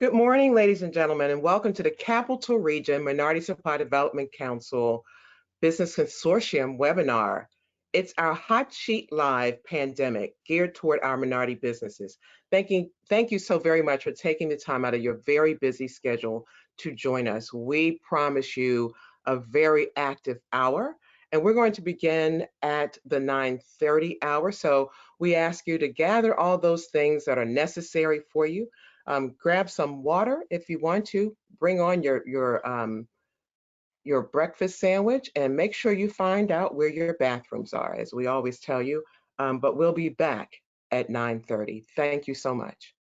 Good morning, ladies and gentlemen, and welcome to the Capital Region Minority Supply Development Council Business Consortium webinar. It's our Hot Sheet Live pandemic geared toward our minority businesses. Thank you so very much for taking the time out of your very busy schedule to join us. We promise you a very active hour, and we're going to begin at the 9:30 hour. So we ask you to gather all those things that are necessary for you. Grab some water if you want to. Bring on your breakfast sandwich, and make sure you find out where your bathrooms are, as we always tell you. But we'll be back at 9:30. Thank you so much.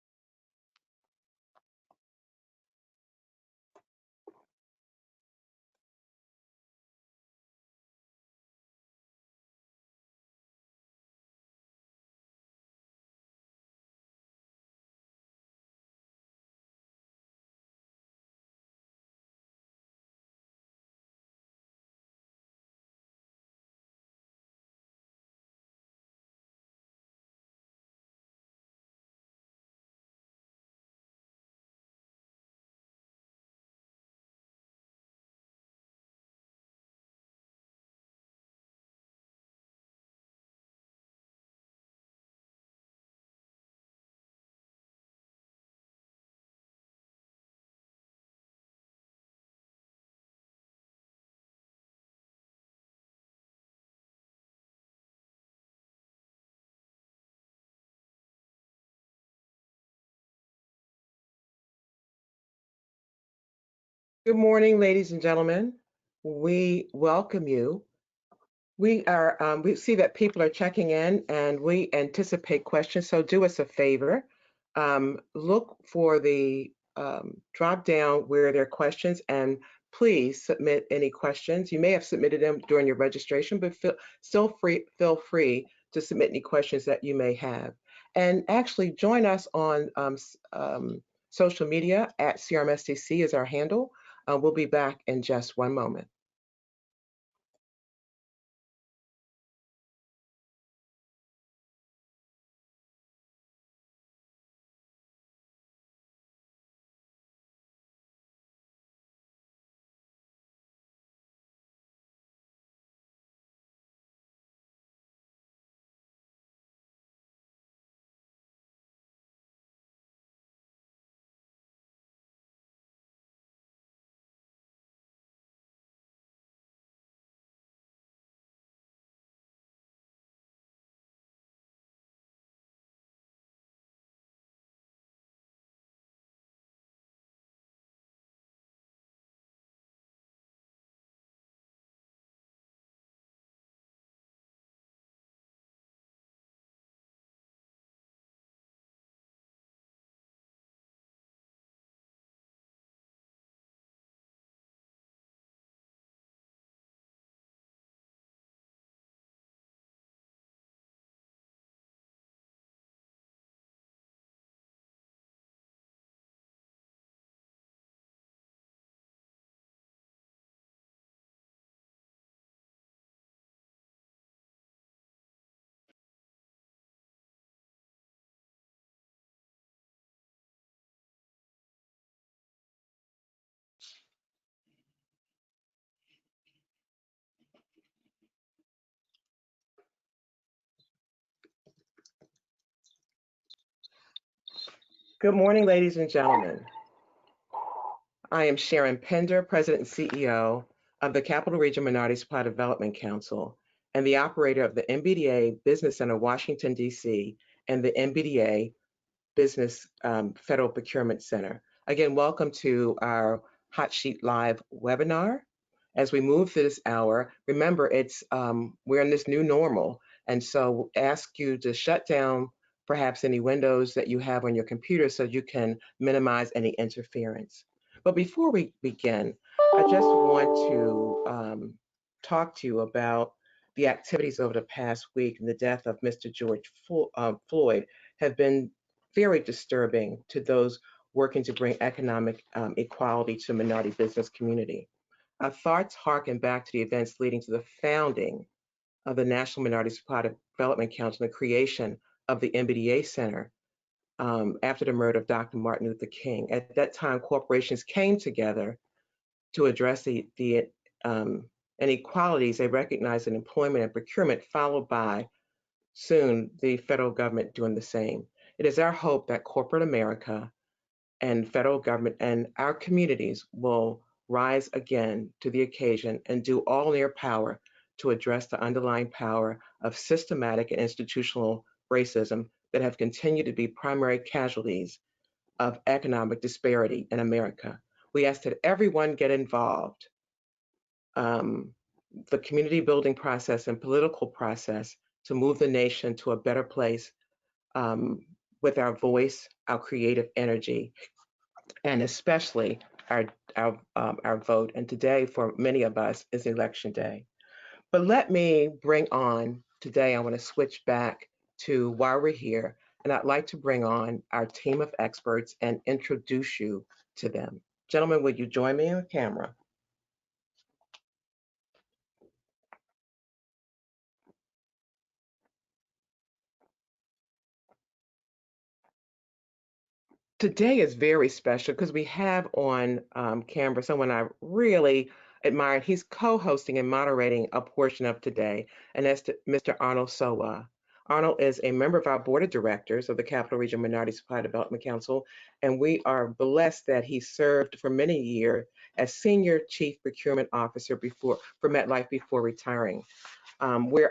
Good morning, ladies and gentlemen. We welcome you. We see that people are checking in, and we anticipate questions. So do us a favor, look for the drop down where there are questions, and please submit any questions. You may have submitted them during your registration, but feel free to submit any questions that you may have. And actually join us on social media at CRMSDC is our handle. We'll be back in just one moment. Good morning, ladies and gentlemen. I am Sharon Pender, President and CEO of the Capital Region Minority Supply Development Council and the operator of the MBDA Business Center, Washington, D.C., and the MBDA Business Federal Procurement Center. Again, welcome to our Hot Sheet Live webinar. As we move through this hour, remember we're in this new normal, and so ask you to shut down perhaps any windows that you have on your computer so you can minimize any interference. But before we begin, I just want to talk to you about the activities over the past week, and the death of Mr. George Floyd have been very disturbing to those working to bring economic equality to minority business community. Our thoughts harken back to the events leading to the founding of the National Minority Supply Development Council and the creation of the MBDA Center after the murder of Dr. Martin Luther King. At that time, corporations came together to address the inequalities they recognized in employment and procurement, followed by soon the federal government doing the same. It is our hope that corporate America and federal government and our communities will rise again to the occasion and do all in their power to address the underlying power of systematic and institutional racism that have continued to be primary casualties of economic disparity in America. We ask that everyone get involved, um, the community building process and political process to move the nation to a better place um, with our voice, our creative energy, and especially our vote. And today, for many of us, is election day. But let me bring on today. I want to switch back to why we're here, and I'd like to bring on our team of experts and introduce you to them. Gentlemen, would you join me on camera? Today is very special because we have on camera someone I really admire. He's co-hosting and moderating a portion of today, and that's Mr. Arnold Sowa. Arnold is a member of our board of directors of the Capital Region Minority Supply Development Council, and we are blessed that he served for many years as Senior Chief Procurement Officer for MetLife before retiring. We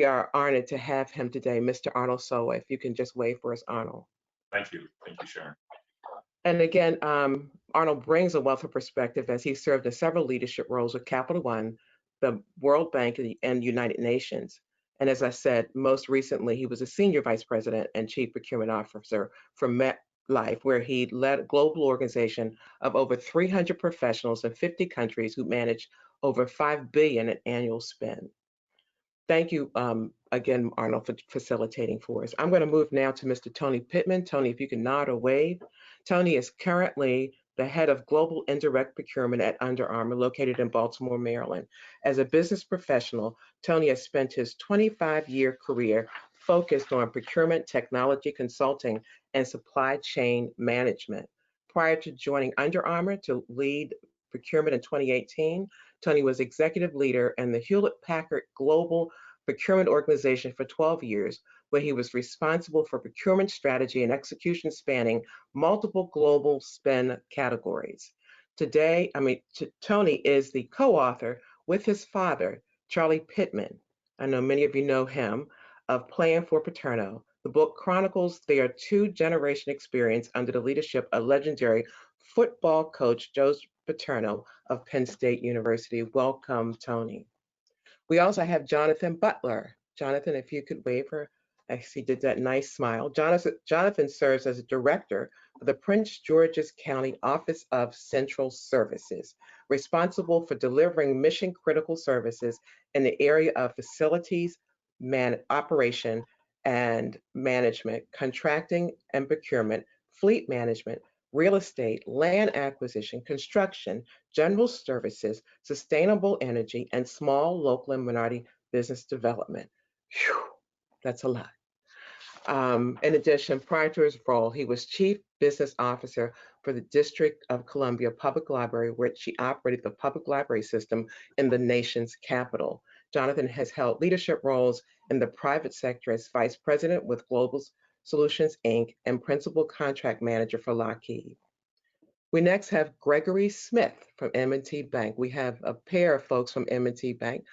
are honored to have him today, Mr. Arnold Sowa. If you can just wave for us, Arnold. Thank you. Thank you, Sharon. And again, Arnold brings a wealth of perspective as he served in several leadership roles with Capital One, the World Bank, and United Nations. And as I said, most recently, he was a senior vice president and chief procurement officer for MetLife, where he led a global organization of over 300 professionals in 50 countries who managed over $5 billion in annual spend. Thank you again, Arnold, for facilitating for us. I'm going to move now to Mr. Tony Pittman. Tony, if you can nod or wave. Tony is currently the head of global indirect procurement at Under Armour, located in Baltimore, Maryland. As a business professional, Tony has spent his 25-year career focused on procurement, technology, consulting, and supply chain management. Prior to joining Under Armour to lead procurement in 2018, Tony was executive leader in the Hewlett-Packard Global Procurement Organization for 12 years, where he was responsible for procurement strategy and execution spanning multiple global spend categories. Today, Tony is the co-author with his father, Charlie Pittman. I know many of you know him, of Plan for Paterno. The book chronicles their two-generation experience under the leadership of legendary football coach Joe Paterno of Penn State University. Welcome, Tony. We also have Jonathan Butler. Jonathan, if you could wave her. I see did that nice smile. Jonathan serves as a director of the Prince George's County Office of Central Services, responsible for delivering mission critical services in the area of facilities, operation and management, contracting and procurement, fleet management, real estate, land acquisition, construction, general services, sustainable energy, and small local and minority business development. Whew, that's a lot. In addition, prior to his role, he was Chief Business Officer for the District of Columbia Public Library, which he operated the public library system in the nation's capital. Jonathan has held leadership roles in the private sector as Vice President with Global Solutions, Inc., and Principal Contract Manager for Lockheed. We next have Gregory Smith from M&T Bank. We have a pair of folks from M&T Bank.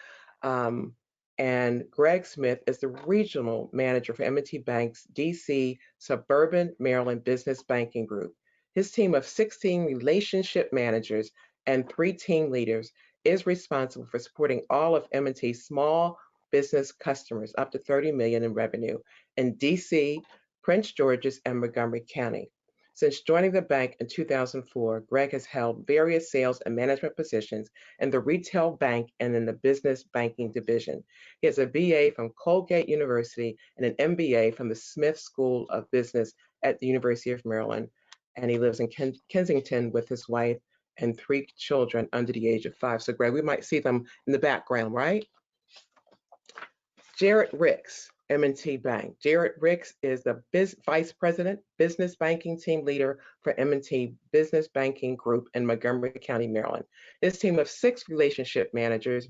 And Greg Smith is the regional manager for M&T Bank's DC Suburban Maryland Business Banking Group. His team of 16 relationship managers and 3 team leaders is responsible for supporting all of M&T's small business customers up to $30 million in revenue in DC, Prince George's, and Montgomery County. Since joining the bank in 2004, Greg has held various sales and management positions in the retail bank and in the business banking division. He has a BA from Colgate University and an MBA from the Smith School of Business at the University of Maryland. And he lives in Kensington with his wife and 3 children under the age of 5. So Greg, we might see them in the background, right? Jared Ricks. M&T Bank. Jared Ricks is the Vice President, Business Banking Team Leader for M&T Business Banking Group in Montgomery County, Maryland. This team of 6 relationship managers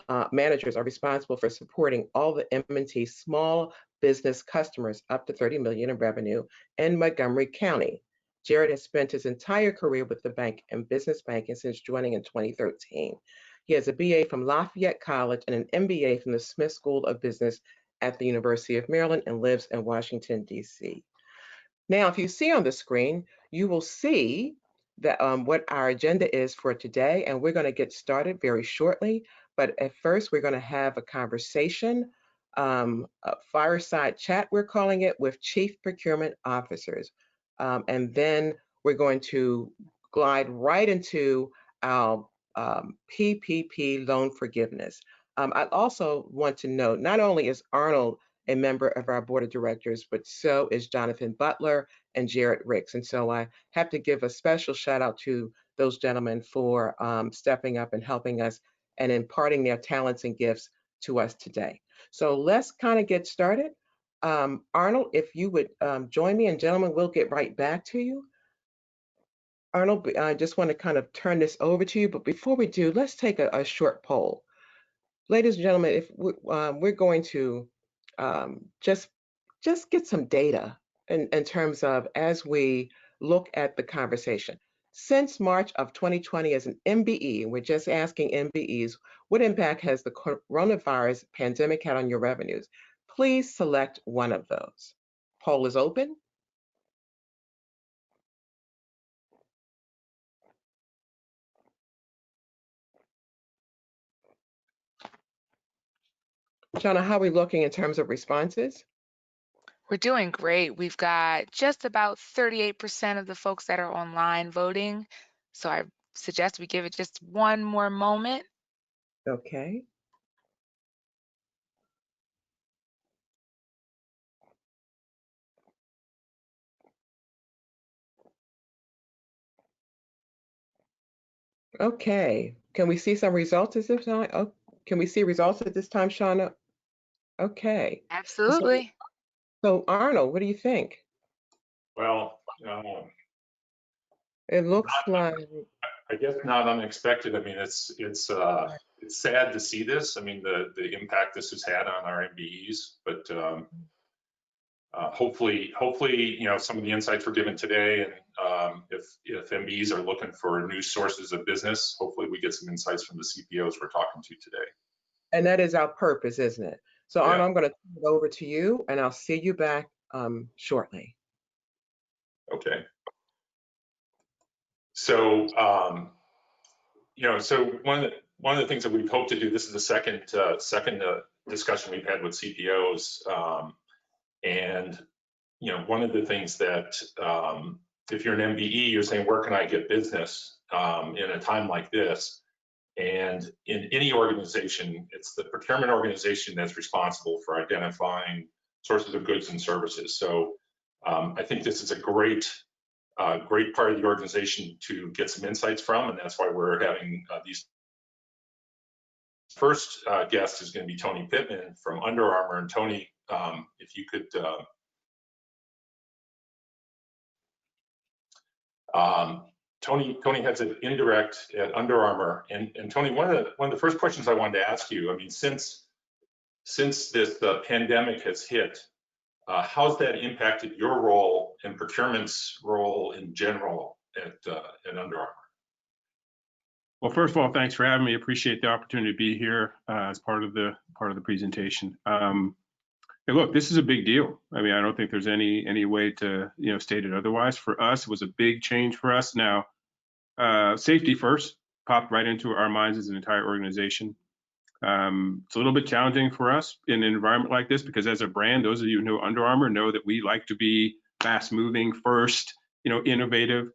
are responsible for supporting all the M&T small business customers up to $30 million in revenue in Montgomery County. Jared has spent his entire career with the bank in business banking since joining in 2013. He has a BA from Lafayette College and an MBA from the Smith School of Business at the University of Maryland and lives in Washington, D.C. Now, if you see on the screen, you will see that what our agenda is for today, and we're going to get started very shortly. But at first, we're going to have a conversation, a fireside chat, we're calling it, with Chief Procurement Officers. And then we're going to glide right into our PPP loan forgiveness. I also want to note, not only is Arnold a member of our board of directors, but so is Jonathan Butler and Jared Ricks. And so I have to give a special shout out to those gentlemen for stepping up and helping us and imparting their talents and gifts to us today. So let's kind of get started. Arnold, if you would join me, and gentlemen, we'll get right back to you. Arnold, I just want to kind of turn this over to you, but before we do, let's take a short poll. Ladies and gentlemen, if we're going to just get some data in terms of as we look at the conversation. Since March of 2020 as an MBE, we're just asking MBEs, what impact has the coronavirus pandemic had on your revenues? Please select one of those. Poll is open. Shauna, how are we looking in terms of responses? We're doing great. We've got just about 38% of the folks that are online voting. So I suggest we give it just one more moment. Okay. Okay. Can we see some results at this time? Oh, can we see results at this time, Shauna? Okay. Absolutely. So Arnold, what do you think? Well, It looks like, I guess not unexpected. I mean, it's sad to see this. I mean, the impact this has had on our MBEs, but hopefully, some of the insights were given today, and if MBEs are looking for new sources of business, hopefully we get some insights from the CPOs we're talking to today. and that is our purpose, isn't it? So Yeah. Arnold, I'm going to turn it over to you, and I'll see you back shortly. Okay. So, so one of the things that we've hoped to do, this is the second discussion we've had with CPOs, and one of the things that if you're an MBE, you're saying, where can I get business in a time like this? And in any organization, it's the procurement organization that's responsible for identifying sources of goods and services. So I think this is a great part of the organization to get some insights from, and that's why we're having these. First guest is going to be Tony Pittman from Under Armour, and Tony, if you could. Tony has an Indirect at Under Armour, and Tony, one of the first questions I wanted to ask you, I mean, since this pandemic has hit, how's that impacted your role and procurement's role in general at Under Armour? Well, first of all, thanks for having me. Appreciate the opportunity to be here as part of the presentation. Hey, look, this is a big deal. I mean, I don't think there's any way to state it otherwise. For us, it was a big change for us. Now, safety first popped right into our minds as an entire organization. It's a little bit challenging for us in an environment like this because as a brand, those of you who know Under Armour know that we like to be fast moving, first, innovative.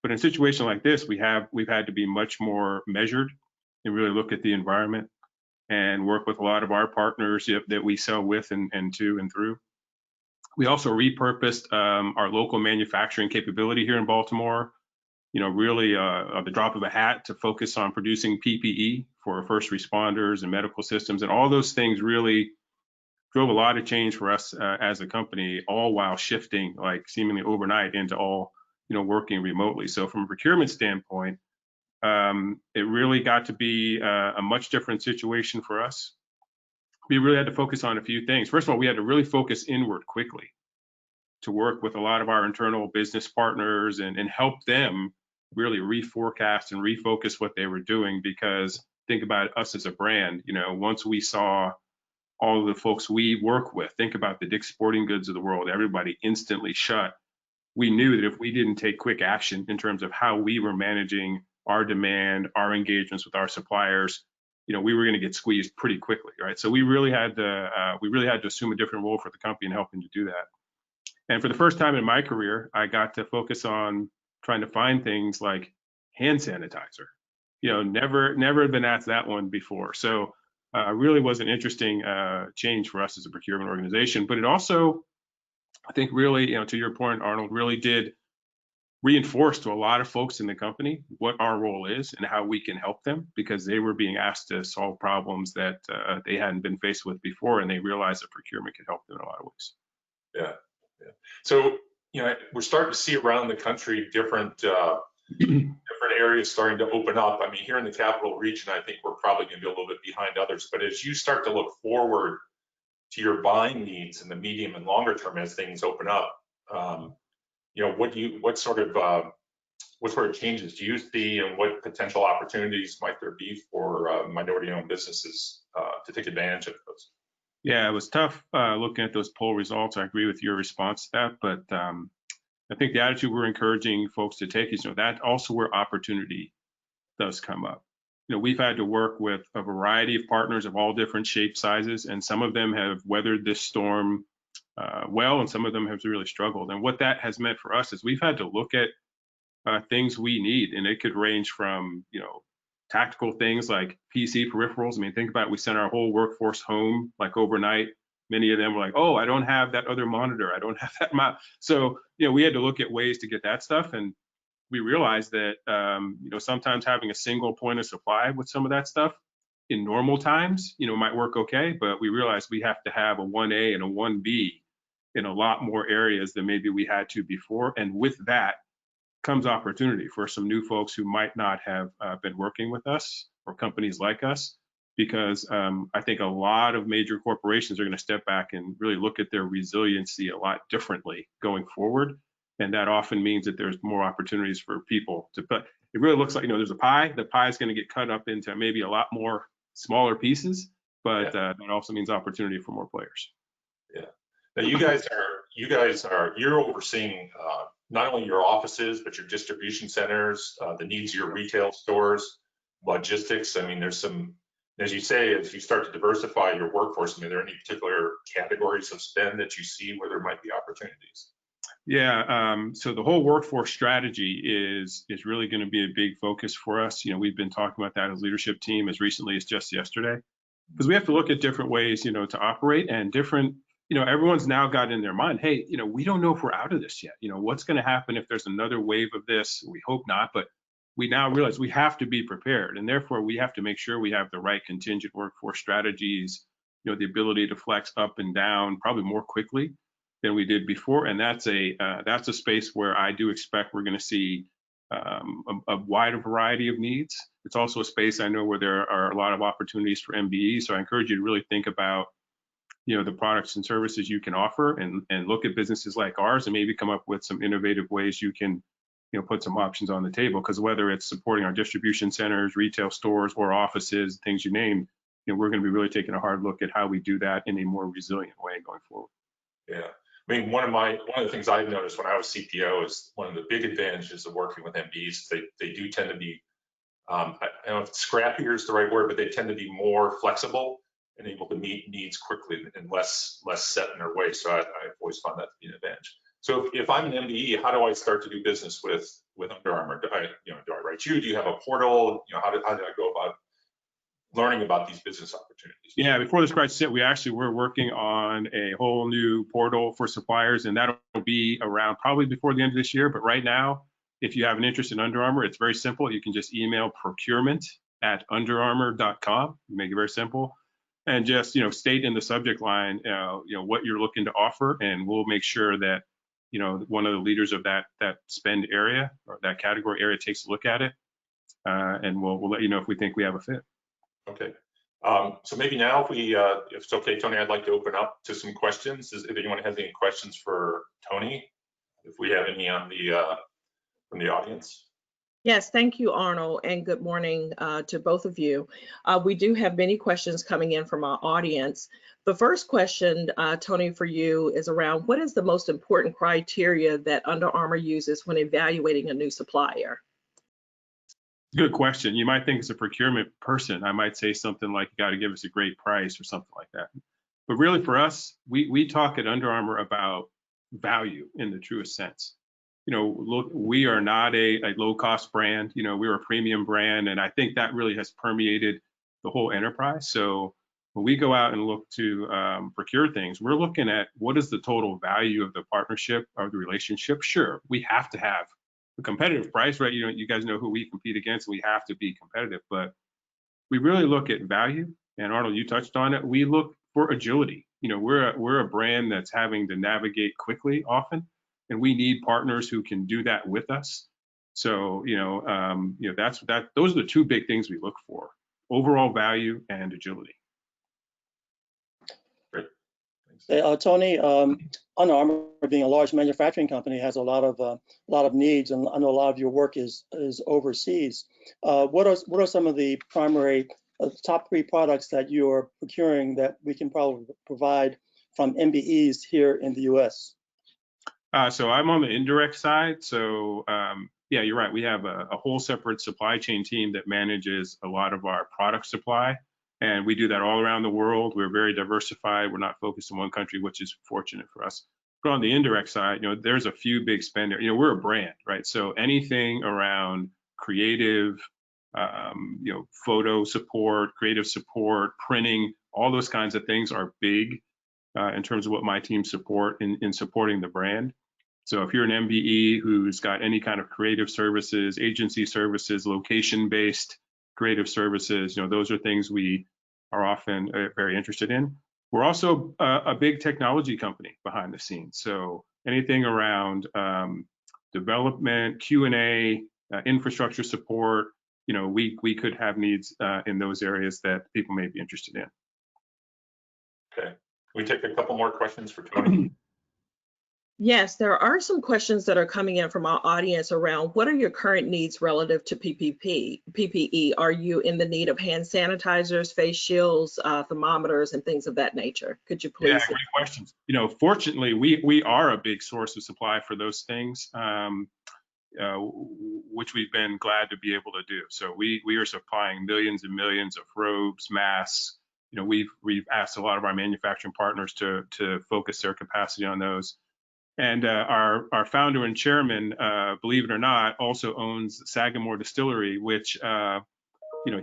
But in a situation like this, we've had to be much more measured and really look at the environment and work with a lot of our partners that we sell with and to and through. We also repurposed our local manufacturing capability here in Baltimore, really at the drop of a hat to focus on producing PPE for first responders and medical systems, and all those things really drove a lot of change for us as a company, all while shifting like seemingly overnight into all, working remotely. So from a procurement standpoint, it really got to be a much different situation for us. We really had to focus on a few things. First of all, we had to really focus inward quickly to work with a lot of our internal business partners and help them really reforecast and refocus what they were doing. Because think about us as a brand, once we saw all of the folks we work with, think about the Dick's Sporting Goods of the world, everybody instantly shut. We knew that if we didn't take quick action in terms of how we were managing our demand, our engagements with our suppliers, we were going to get squeezed pretty quickly, right? So we really had to assume a different role for the company in helping to do that. And for the first time in my career, I got to focus on trying to find things like hand sanitizer. Never been asked that one before. So really was an interesting change for us as a procurement organization. But it also, I think really, to your point, Arnold, really did reinforce to a lot of folks in the company what our role is and how we can help them, because they were being asked to solve problems that they hadn't been faced with before, and they realized that procurement could help them in a lot of ways. Yeah. So, we're starting to see around the country different areas starting to open up. I mean, here in the capital region, I think we're probably going to be a little bit behind others. But as you start to look forward to your buying needs in the medium and longer term as things open up, what sort of changes do you see, and what potential opportunities might there be for minority-owned businesses to take advantage of those? Yeah, it was tough looking at those poll results. I agree with your response to that, but I think the attitude we're encouraging folks to take is, that also where opportunity does come up. We've had to work with a variety of partners of all different shapes, sizes, and some of them have weathered this storm well, and some of them have really struggled. And what that has meant for us is we've had to look at things we need, and it could range from, tactical things like PC peripherals. I mean, think about it, we sent our whole workforce home like overnight. Many of them were like, oh, I don't have that other monitor, I don't have that mouse. So, we had to look at ways to get that stuff. And we realized that, sometimes having a single point of supply with some of that stuff in normal times, might work okay. But we realized we have to have a 1A and a 1B in a lot more areas than maybe we had to before. And with that comes opportunity for some new folks who might not have been working with us, or companies like us, because I think a lot of major corporations are going to step back and really look at their resiliency a lot differently going forward. And that often means that there's more opportunities for people to, but it really looks like, there's a pie. The pie is going to get cut up into maybe a lot more smaller pieces, but that also means opportunity for more players. Yeah. Now you're overseeing not only your offices, but your distribution centers, the needs of your retail stores, logistics. I mean, there's some, as you say, as you start to diversify your workforce, I mean, are there any particular categories of spend that you see where there might be opportunities? Yeah, so the whole workforce strategy is really going to be a big focus for us. We've been talking about that as a leadership team as recently as just yesterday, because we have to look at different ways, to operate, and different, everyone's now got in their mind, hey, we don't know if we're out of this yet. What's going to happen if there's another wave of this? We hope not, but we now realize we have to be prepared, and therefore we have to make sure we have the right contingent workforce strategies, the ability to flex up and down probably more quickly than we did before. And that's a space where I do expect we're going to see a wider variety of needs. It's also a space I know where there are a lot of opportunities for MBE. So I encourage you to really think about, the products and services you can offer, and look at businesses like ours and maybe come up with some innovative ways you can, put some options on the table. Because whether it's supporting our distribution centers, retail stores, or offices, things you name, we're going to be really taking a hard look at how we do that in a more resilient way going forward. Yeah. I mean, one of the things I've noticed when I was CPO is one of the big advantages of working with MDs. They do tend to be, I don't know if scrappier is the right word, but they tend to be more flexible and able to meet needs quickly and less set in their way. So I've always found that to be an advantage. So if I'm an MDE, how do I start to do business with Under Armour? Do I write you? Do you have a portal? How did I go about learning about these business opportunities? Yeah, before this crisis hit, we actually were working on a whole new portal for suppliers, and that'll be around probably before the end of this year. But right now, if you have an interest in Under Armour, it's very simple. You can just email procurement@underarmour.com. You make it very simple. and just, state in the subject line, what you're looking to offer, and we'll make sure that, one of the leaders of that spend area or that category area takes a look at it, and we'll let you know if we think we have a fit. Okay. So maybe now, if it's okay, Tony, I'd like to open up to some questions. If anyone has any questions for Tony, if we have any on from the audience. Yes, thank you, Arnold, and good morning to both of you. We do have many questions coming in from our audience. The first question, Tony, for you is around what is the most important criteria that Under Armour uses when evaluating a new supplier? Good question. You might think it's a procurement person. I might say something like, you got to give us a great price or something like that. But really for us, we talk at Under Armour about value in the truest sense. Look, we are not a low-cost brand. We're a premium brand, and I think that really has permeated the whole enterprise. So when we go out and look to procure things, we're looking at what is the total value of the partnership or the relationship. Sure, we have to have a competitive price, right? You guys know who we compete against. We have to be competitive, but we really look at value. And Arnold, you touched on it. We look for agility. We're a brand that's having to navigate quickly often, and we need partners who can do that with us. So, those are the two big things we look for: overall value and agility. Great. Thanks. Tony, Under Armour, being a large manufacturing company, has a lot of needs, and I know a lot of your work is overseas. What are some of the primary top 3 products that you're procuring that we can probably provide from MBEs here in the U.S.? So I'm on the indirect side. So yeah, you're right. We have a whole separate supply chain team that manages a lot of our product supply, and we do that all around the world. We're very diversified. We're not focused in one country, which is fortunate for us. But on the indirect side, there's a few big spenders. We're a brand, right? So anything around creative, photo support, creative support, printing, all those kinds of things are big in terms of what my team support in supporting the brand. So if you're an MBE who's got any kind of creative services, agency services, location-based creative services, those are things we are often very interested in. We're also a big technology company behind the scenes. So anything around development, Q&A, infrastructure support, we could have needs in those areas that people may be interested in. Okay. Can we take a couple more questions for Tony? Yes, there are some questions that are coming in from our audience around what are your current needs relative to PPE? Are you in the need of hand sanitizers, face shields, thermometers, and things of that nature? Could you please? Yeah, great questions. Fortunately, we are a big source of supply for those things, which we've been glad to be able to do. So we are supplying millions and millions of robes, masks. We've asked a lot of our manufacturing partners to focus their capacity on those. And our founder and chairman, believe it or not, also owns Sagamore Distillery, which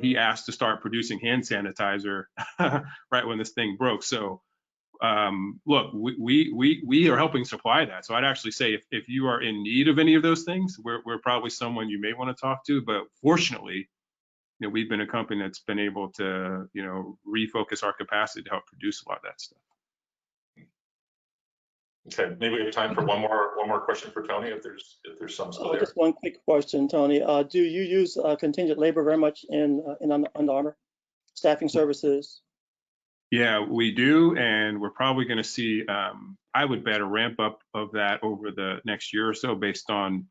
he asked to start producing hand sanitizer right when this thing broke. So look, we are helping supply that. So I'd actually say if you are in need of any of those things, we're probably someone you may want to talk to. But fortunately, we've been a company that's been able to refocus our capacity to help produce a lot of that stuff. Okay, maybe we have time for one more question for Tony, if there's some still there. Just one quick question, Tony. Do you use contingent labor very much in Under Armour, staffing services? Yeah, we do, and we're probably going to see, I would bet, a ramp up of that over the next year or so, based on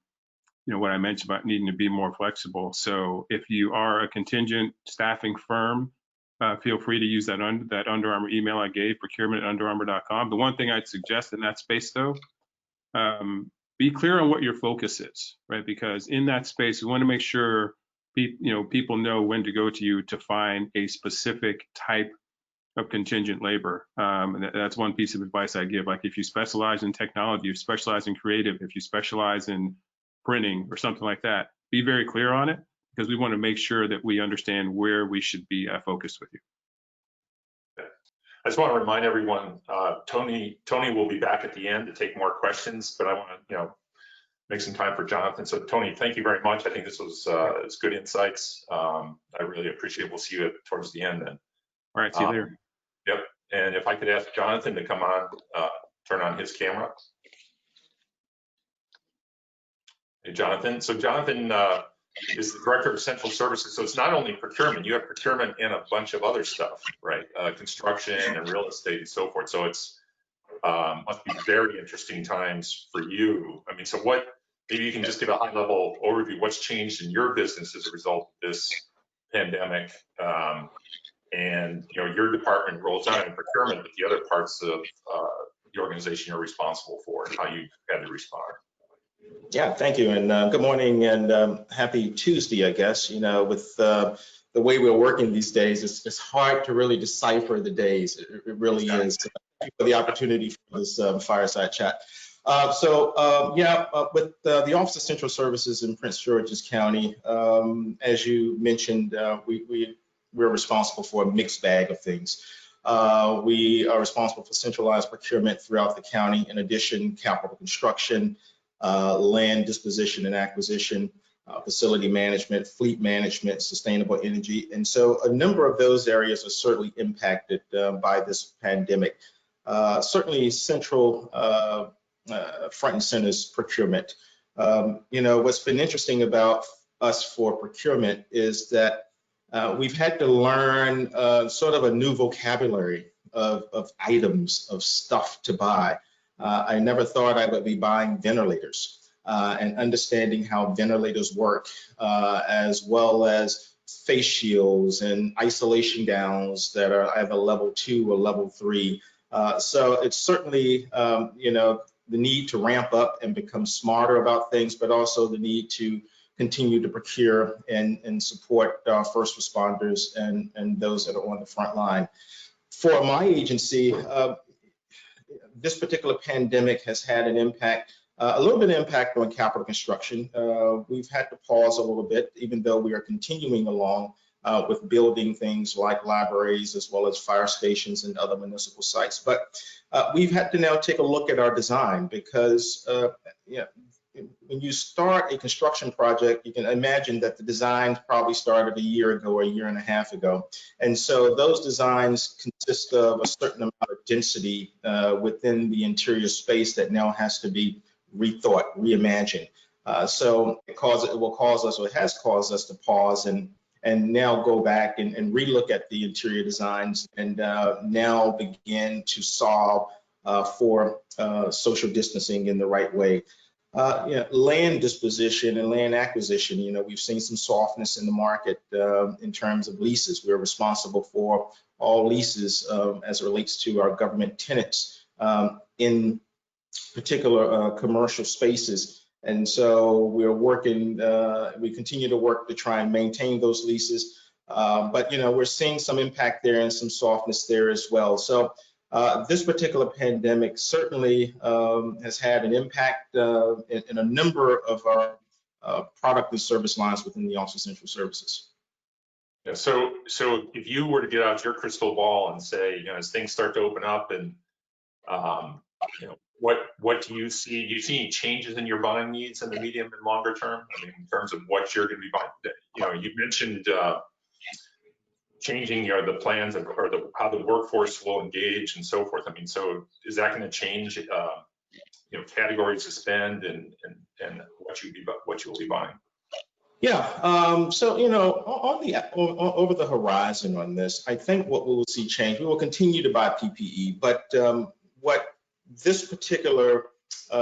what I mentioned about needing to be more flexible. So if you are a contingent staffing firm, feel free to use that Under Armour email I gave, procurement@underarmour.com. The one thing I'd suggest in that space, though, be clear on what your focus is, right? Because in that space, we want to make sure people know when to go to you to find a specific type of contingent labor. And that's one piece of advice I give. Like if you specialize in technology, if you specialize in creative, if you specialize in printing or something like that, be very clear on it, because we want to make sure that we understand where we should be focused with you. I just want to remind everyone, Tony will be back at the end to take more questions, but I want to make some time for Jonathan. So Tony, thank you very much. I think this was good insights. I really appreciate it. We'll see you towards the end then. All right, see you later. Yep. And if I could ask Jonathan to come on, turn on his camera. Hey, Jonathan. So Jonathan is the Director of Central Services. So it's not only procurement, you have procurement and a bunch of other stuff, right? Construction and real estate and so forth. So it's must be very interesting times for you. I mean, so what, maybe you can just give a high level overview, what's changed in your business as a result of this pandemic? And your department rolls on in procurement, but the other parts of the organization you're responsible for and how you had to respond. Yeah, thank you, and good morning, and happy Tuesday, I guess. With the way we're working these days, it's hard to really decipher the days. It really is. Thank you for the opportunity for this fireside chat. With the Office of Central Services in Prince George's County, as you mentioned, we're responsible for a mixed bag of things. We are responsible for centralized procurement throughout the county. In addition, capital construction, land disposition and acquisition, facility management, fleet management, sustainable energy. And so a number of those areas are certainly impacted by this pandemic. Certainly central front and center is procurement. What's been interesting about us for procurement is that we've had to learn sort of a new vocabulary of items, of stuff to buy. I never thought I would be buying ventilators and understanding how ventilators work, as well as face shields and isolation gowns that are either level 2 or level 3. So it's certainly, the need to ramp up and become smarter about things, but also the need to continue to procure and support our first responders and those that are on the front line. For my agency, this particular pandemic has had an impact, a little bit of impact on capital construction. We've had to pause a little bit, even though we are continuing along with building things like libraries as well as fire stations and other municipal sites. But we've had to now take a look at our design because when you start a construction project, you can imagine that the design probably started a year ago or a year and a half ago. And so those designs consist of a certain amount of density within the interior space that now has to be rethought, reimagined. So it will cause us, or it has caused us to pause and now go back and relook at the interior designs and now begin to solve for social distancing in the right way. Land disposition and land acquisition, we've seen some softness in the market in terms of leases. We're responsible for all leases as it relates to our government tenants in particular commercial spaces. And so we're working, we continue to work to try and maintain those leases. But, we're seeing some impact there and some softness there as well. So this particular pandemic certainly has had an impact in a number of our product and service lines within the Office of Central Services. Yeah, so if you were to get out your crystal ball and say, as things start to open up and, what do you see? Do you see any changes in your buying needs in the medium and longer term? I mean, in terms of what you're going to be buying. You mentioned changing the plans or how the workforce will engage and so forth. I mean, so is that going to change categories to spend and what you will be buying? Yeah. So over the horizon on this, I think what we will see change. We will continue to buy PPE, but what this particular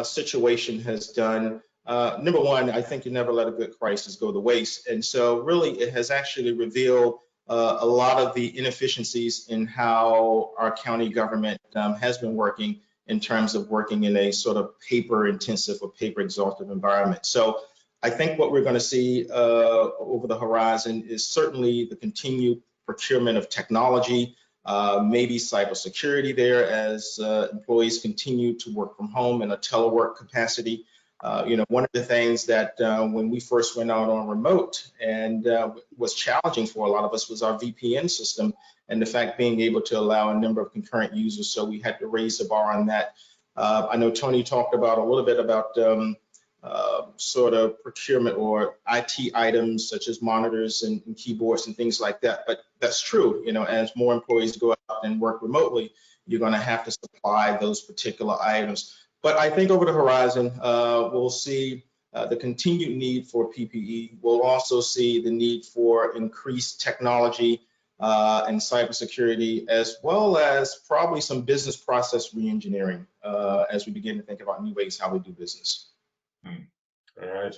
situation has done. Number one, I think you never let a good crisis go to waste, and so really it has actually revealed a lot of the inefficiencies in how our county government has been working in terms of working in a sort of paper-intensive or paper-exhaustive environment. So I think what we're going to see over the horizon is certainly the continued procurement of technology, maybe cybersecurity there as employees continue to work from home in a telework capacity. One of the things that when we first went out on remote and was challenging for a lot of us was our VPN system and the fact being able to allow a number of concurrent users. So we had to raise the bar on that. I know Tony talked about a little bit about sort of procurement or IT items such as monitors and keyboards and things like that. But that's true, as more employees go out and work remotely, you're going to have to supply those particular items. But I think over the horizon, we'll see the continued need for PPE. We'll also see the need for increased technology and cybersecurity, as well as probably some business process reengineering as we begin to think about new ways how we do business. All right.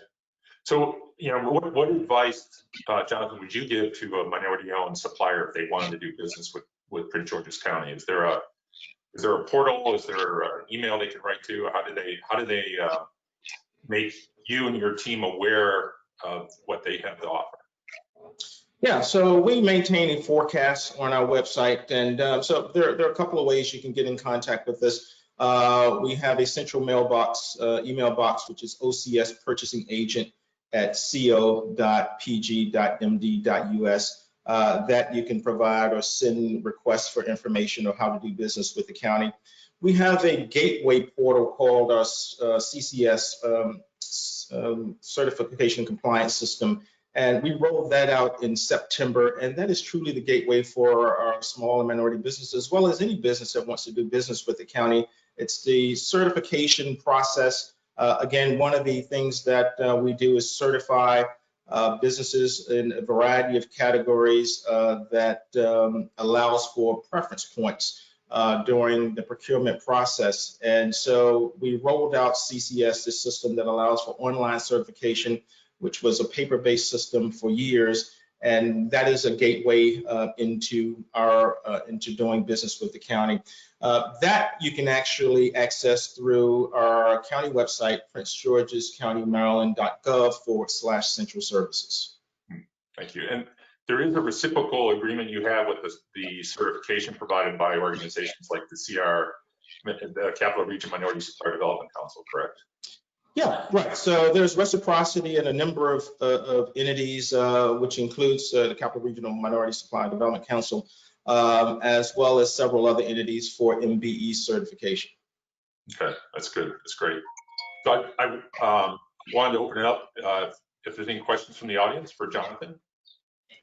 So, what advice, Jonathan, would you give to a minority-owned supplier if they wanted to do business with Prince George's County? Is there a portal? Is there an email they can write to? How do they make you and your team aware of what they have to offer? Yeah, so we maintain a forecast on our website, and so there are a couple of ways you can get in contact with us. We have a central mailbox, email box, which is OCS Purchasing Agent at co.pg.md.us that you can provide or send requests for information on how to do business with the county. We have a gateway portal called our CCS, Certification Compliance System, and we rolled that out in September, and that is truly the gateway for our small and minority business, as well as any business that wants to do business with the county. It's the certification process. Again, one of the things that we do is certify businesses in a variety of categories that allows for preference points during the procurement process. And so we rolled out CCS, this system that allows for online certification, which was a paper-based system for years, and that is a gateway into doing business with the county. That you can actually access through our county website, princegeorgescountymaryland.gov/central services. Thank you. And there is a reciprocal agreement you have with the certification provided by organizations like the the Capital Region Minority Supplier Development Council, correct? Yeah, right. So there's reciprocity in a number of entities, which includes the Capital Regional Minority Supplier Development Council, as well as several other entities for MBE certification. Okay, that's good. That's great. So I wanted to open it up if there's any questions from the audience for Jonathan.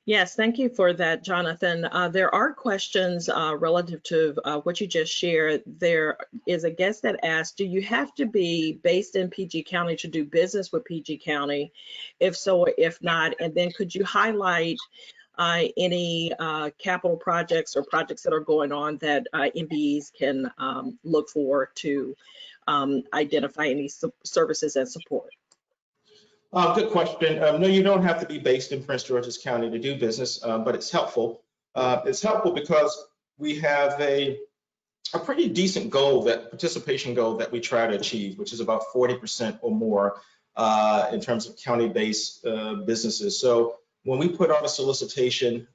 Yes, thank you for that, Jonathan. There are questions relative to what you just shared. There is a guest that asked, do you have to be based in PG County to do business with PG County? If so, or if not, and then could you highlight any capital projects or projects that are going on that MBEs can look for to identify any services and support? Good question. No, you don't have to be based in Prince George's County to do business, but it's helpful. It's helpful because we have a pretty decent goal, that participation goal that we try to achieve, which is about 40% or more in terms of county-based businesses. So when we put out a solicitation,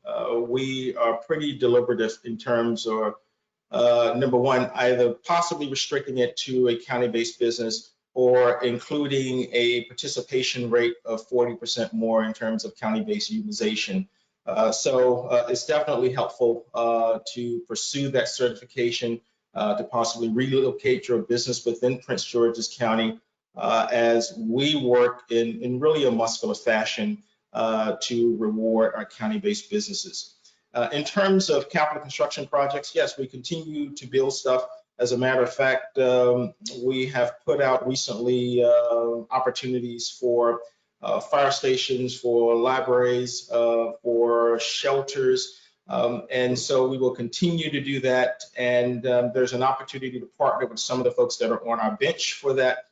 we are pretty deliberative in terms of, number one, either possibly restricting it to a county-based business or including a participation rate of 40% more in terms of county-based utilization. So it's definitely helpful to pursue that certification, to possibly relocate your business within Prince George's County as we work in really a muscular fashion to reward our county-based businesses. In terms of capital construction projects, yes, we continue to build stuff. As a matter of fact, we have put out recently opportunities for fire stations, for libraries, for shelters, and so we will continue to do that. And there's an opportunity to partner with some of the folks that are on our bench for that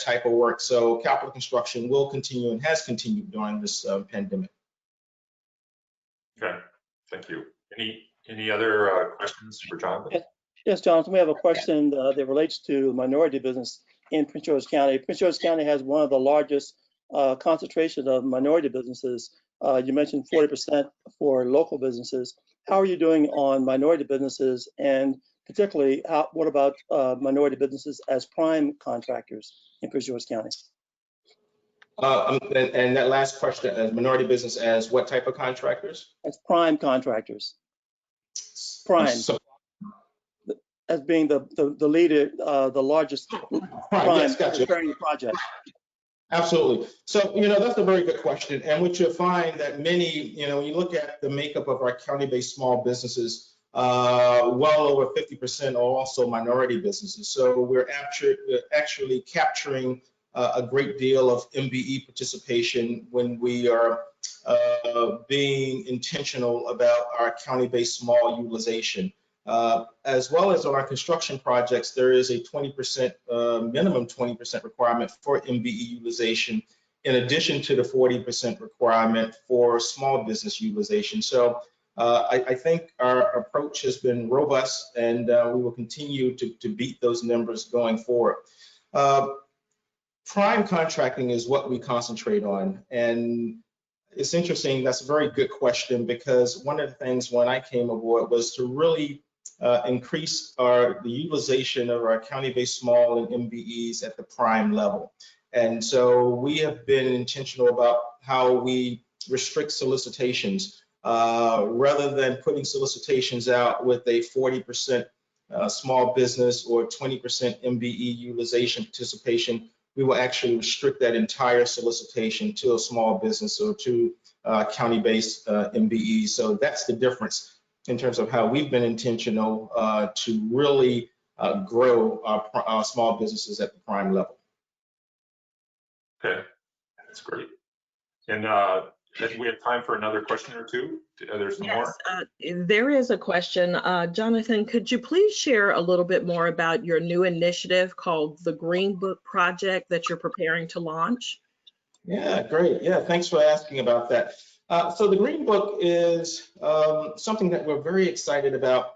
type of work. So capital construction will continue and has continued during this pandemic. Okay, thank you. Any other questions for Jonathan? Yes, Jonathan, we have a question that relates to minority business in Prince George's County. Prince George's County has one of the largest concentrations of minority businesses. You mentioned 40% for local businesses. How are you doing on minority businesses, and particularly, what about minority businesses as prime contractors in Prince George's County? And that last question, as minority business as what type of contractors? As prime contractors. Prime. As being the leader, the largest prime yes, gotcha. preparing the project. Absolutely. So, that's a very good question. And what you'll find that many, when you look at the makeup of our county-based small businesses, well over 50% are also minority businesses. So we're actually capturing a great deal of MBE participation when we are being intentional about our county-based small utilization. As well as on our construction projects, there is a 20%, minimum 20% requirement for MBE utilization, in addition to the 40% requirement for small business utilization. So I think our approach has been robust, and we will continue to beat those numbers going forward. Prime contracting is what we concentrate on. And it's interesting, that's a very good question, because one of the things when I came aboard was to really increase the utilization of our county-based small and MBEs at the prime level. And so we have been intentional about how we restrict solicitations. Rather than putting solicitations out with a 40% small business or 20% MBE utilization participation, we will actually restrict that entire solicitation to a small business or to county-based MBE. So that's the difference in terms of how we've been intentional to really grow our small businesses at the prime level. Okay, that's great. And we have time for another question or two. There's some more. There is a question. Jonathan, could you please share a little bit more about your new initiative called the Green Book Project that you're preparing to launch? Yeah, great. Yeah, thanks for asking about that. So the Green Book is something that we're very excited about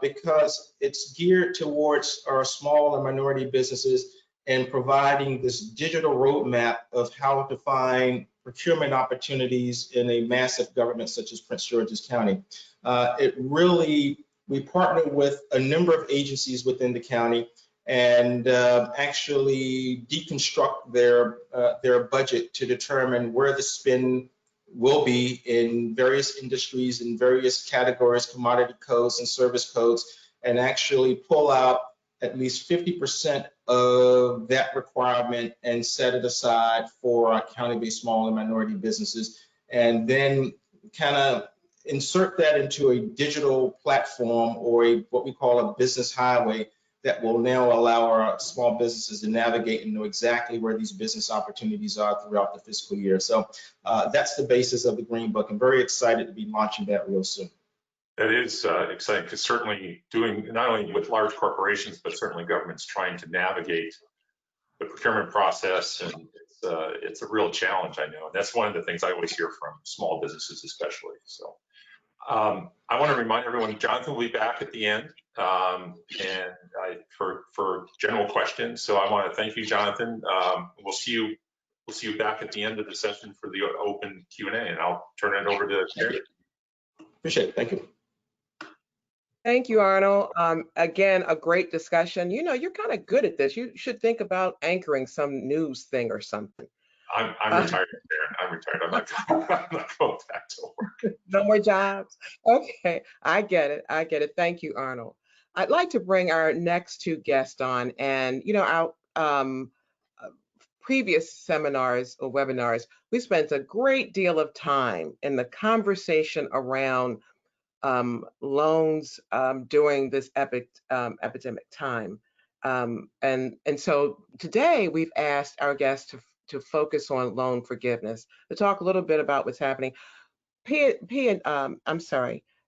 because it's geared towards our small and minority businesses and providing this digital roadmap of how to find procurement opportunities in a massive government such as Prince George's County. We partner with a number of agencies within the county and actually deconstruct their budget to determine where the spend will be in various industries, in various categories, commodity codes and service codes, and actually pull out at least 50% of that requirement and set it aside for our county-based small and minority businesses, and then kind of insert that into a digital platform or what we call a business highway that will now allow our small businesses to navigate and know exactly where these business opportunities are throughout the fiscal year. So that's the basis of the Green Book. I'm very excited to be launching that real soon. That is exciting, because certainly doing not only with large corporations, but certainly governments trying to navigate the procurement process, and it's a real challenge, I know. And that's one of the things I always hear from small businesses, especially. So I want to remind everyone, Jonathan will be back at the end for general questions. So I want to thank you, Jonathan. We'll see you back at the end of the session for the open Q&A, and I'll turn it over to Karen. Appreciate it. Thank you. Thank you, Arnold. Again, a great discussion. You're kind of good at this. You should think about anchoring some news thing or something. I'm retired, Karen. I'm retired. I'm not going back to work. No more jobs. Okay, I get it. Thank you, Arnold. I'd like to bring our next two guests on, and our previous seminars or webinars, we spent a great deal of time in the conversation around loans during this epidemic time. And so today we've asked our guests to focus on loan forgiveness, to talk a little bit about what's happening.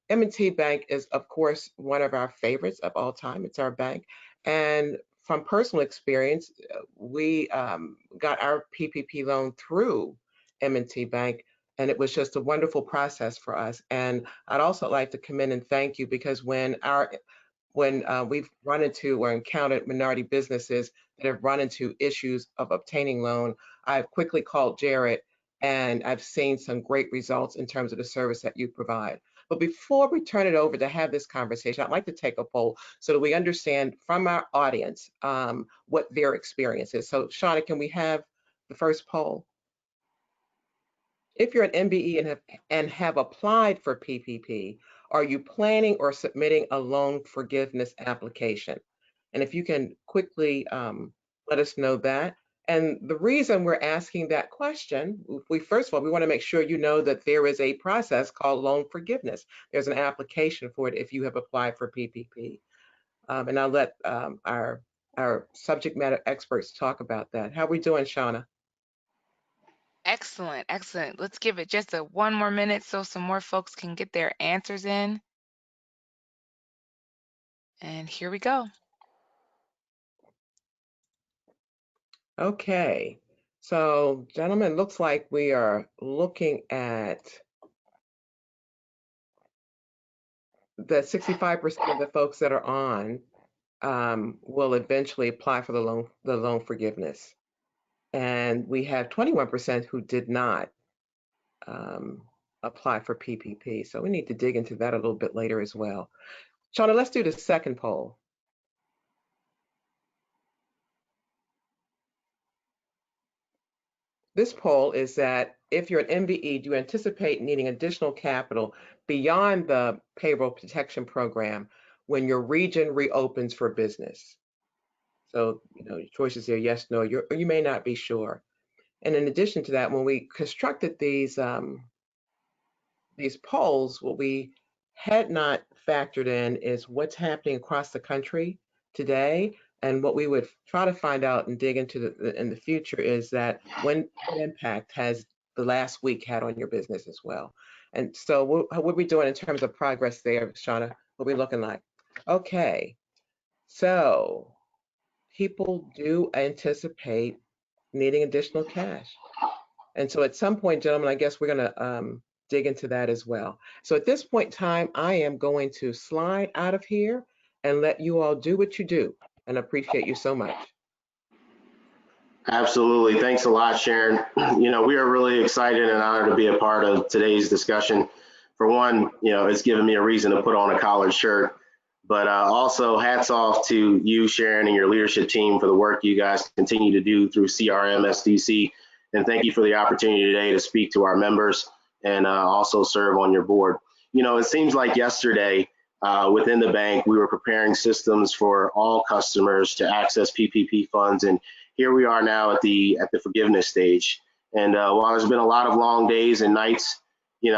M&T Bank is, of course, one of our favorites of all time. It's our bank. And from personal experience, we got our PPP loan through M&T Bank, and it was just a wonderful process for us. And I'd also like to come in and thank you, because when we've run into or encountered minority businesses that have run into issues of obtaining loan, I've quickly called Jared, and I've seen some great results in terms of the service that you provide. But before we turn it over to have this conversation, I'd like to take a poll so that we understand from our audience what their experience is. So Shauna, can we have the first poll? If you're an MBE and have applied for PPP, are you planning or submitting a loan forgiveness application? And if you can quickly let us know that. And the reason we're asking that question, first of all, we want to make sure you know that there is a process called loan forgiveness. There's an application for it if you have applied for PPP. And I'll let our subject matter experts talk about that. How are we doing, Shauna? Excellent, excellent. Let's give it just one more minute so some more folks can get their answers in. And here we go. Okay, so gentlemen, looks like we are looking at the 65% of the folks that are on will eventually apply for the loan forgiveness. And we have 21% who did not apply for PPP. So we need to dig into that a little bit later as well. Shauna, let's do the second poll. This poll is that if you're an MBE, do you anticipate needing additional capital beyond the payroll protection program when your region reopens for business? So, your choices are yes, no, or you may not be sure. And in addition to that, when we constructed these polls, what we had not factored in is what's happening across the country today. And what we would try to find out and dig into in the future is that what impact has the last week had on your business as well. And so what are we doing in terms of progress there, Shauna? What are we looking like? Okay, so people do anticipate needing additional cash. And so at some point, gentlemen, I guess we're gonna dig into that as well. So at this point in time, I am going to slide out of here and let you all do what you do, and appreciate you so much. Absolutely. Thanks a lot, Sharon. We are really excited and honored to be a part of today's discussion. For one, it's given me a reason to put on a collared shirt, but also hats off to you, Sharon, and your leadership team for the work you guys continue to do through CRM SDC. And thank you for the opportunity today to speak to our members and also serve on your board. It seems like yesterday within the bank, we were preparing systems for all customers to access PPP funds. And here we are now at the forgiveness stage. And while there's been a lot of long days and nights,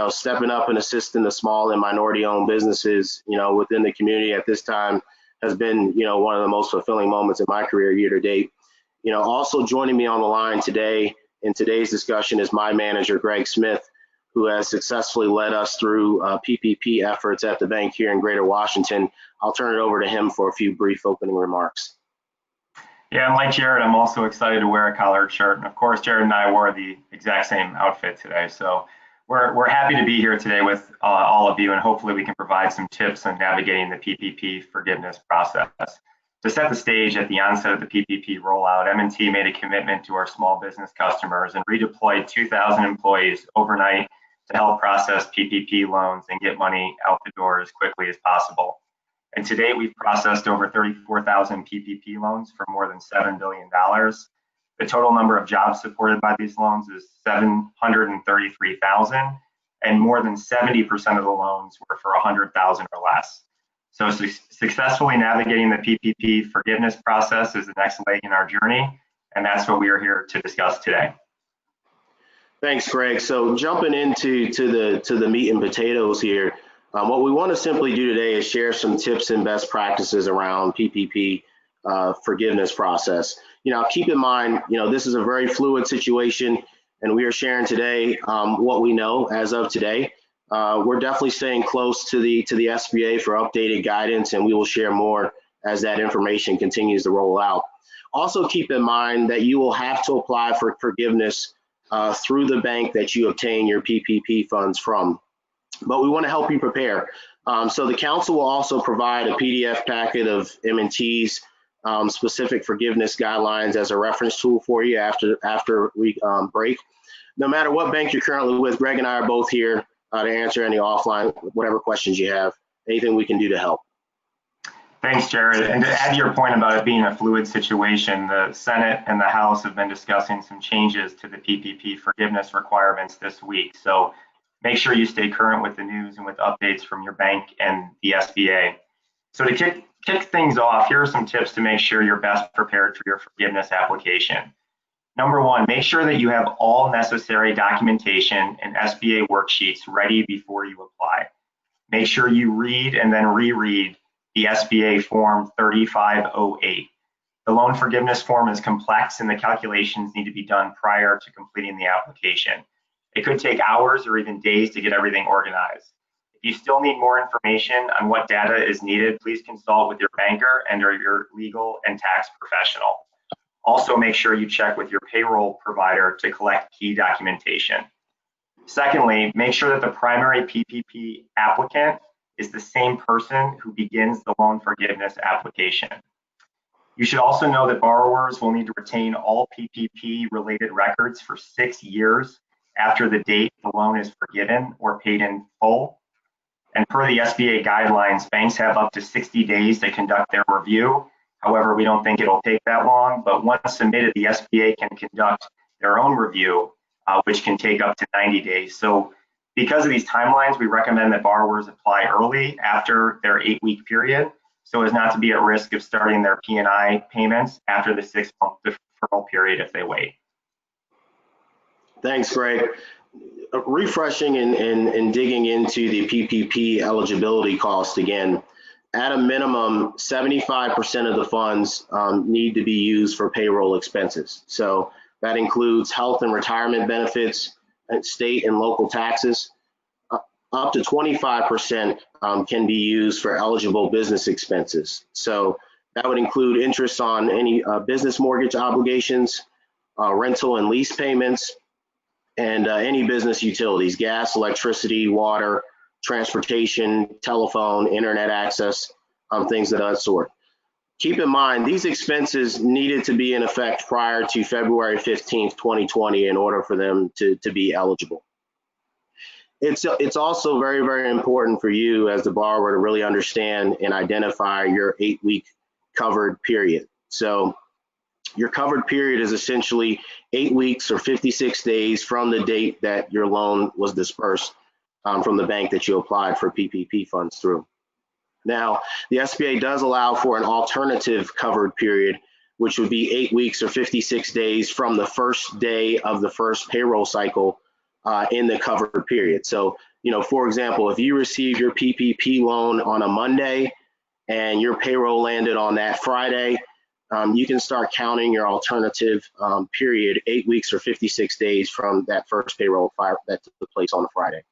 stepping up and assisting the small and minority-owned businesses, within the community at this time has been, one of the most fulfilling moments in my career year to date. Also joining me on the line today in today's discussion is my manager, Greg Smith, who has successfully led us through PPP efforts at the bank here in Greater Washington. I'll turn it over to him for a few brief opening remarks. Yeah, and like Jared, I'm also excited to wear a collared shirt. And of course, Jared and I wore the exact same outfit today. So we're happy to be here today with all of you, and hopefully we can provide some tips on navigating the PPP forgiveness process. To set the stage at the onset of the PPP rollout, M&T made a commitment to our small business customers and redeployed 2,000 employees overnight to help process PPP loans and get money out the door as quickly as possible. And to date, we've processed over 34,000 PPP loans for more than $7 billion. The total number of jobs supported by these loans is 733,000, and more than 70% of the loans were for 100,000 or less. So successfully navigating the PPP forgiveness process is the next leg in our journey, and that's what we are here to discuss today. Thanks, Greg. So jumping into the meat and potatoes here, what we want to simply do today is share some tips and best practices around PPP forgiveness process. Keep in mind, this is a very fluid situation, and we are sharing today what we know as of today. We're definitely staying close to the SBA for updated guidance, and we will share more as that information continues to roll out. Also, keep in mind that you will have to apply for forgiveness through the bank that you obtain your PPP funds from. But we want to help you prepare. So the council will also provide a PDF packet of M&T's specific forgiveness guidelines as a reference tool for you after we break. No matter what bank you're currently with, Greg and I are both here to answer any offline, whatever questions you have, anything we can do to help. Thanks, Jared. And to add to your point about it being a fluid situation, the Senate and the House have been discussing some changes to the PPP forgiveness requirements this week. So make sure you stay current with the news and with updates from your bank and the SBA. So to kick things off, here are some tips to make sure you're best prepared for your forgiveness application. Number one, make sure that you have all necessary documentation and SBA worksheets ready before you apply. Make sure you read and then reread the SBA Form 3508. The loan forgiveness form is complex and the calculations need to be done prior to completing the application. It could take hours or even days to get everything organized. If you still need more information on what data is needed, please consult with your banker and or your legal and tax professional. Also, make sure you check with your payroll provider to collect key documentation. Secondly, make sure that the primary PPP applicant is the same person who begins the loan forgiveness application. You should also know that borrowers will need to retain all PPP related records for 6 years after the date the loan is forgiven or paid in full. And per the SBA guidelines, banks have up to 60 days to conduct their review. However, we don't think it'll take that long, but once submitted, the SBA can conduct their own review, which can take up to 90 days. So because of these timelines, we recommend that borrowers apply early after their 8-week period, so as not to be at risk of starting their P&I payments after the 6-month deferral period if they wait. Thanks, Greg. Refreshing and digging into the PPP eligibility cost again, at a minimum, 75% of the funds need to be used for payroll expenses. So that includes health and retirement benefits, and state and local taxes. Up to 25% can be used for eligible business expenses. So that would include interest on any business mortgage obligations, rental and lease payments, and any business utilities, gas, electricity, water, transportation, telephone, internet access, things of that sort. Keep in mind, these expenses needed to be in effect prior to February 15th, 2020 in order for them to be eligible. It's also very, very important for you as the borrower to really understand and identify your 8-week covered period. So your covered period is essentially 8 weeks or 56 days from the date that your loan was dispersed from the bank that you applied for PPP funds through. Now, the SBA does allow for an alternative covered period, which would be 8 weeks or 56 days from the first day of the first payroll cycle in the covered period. So, for example, if you receive your PPP loan on a Monday and your payroll landed on that Friday, you can start counting your alternative period 8 weeks or 56 days from that first payroll that took place on a Friday.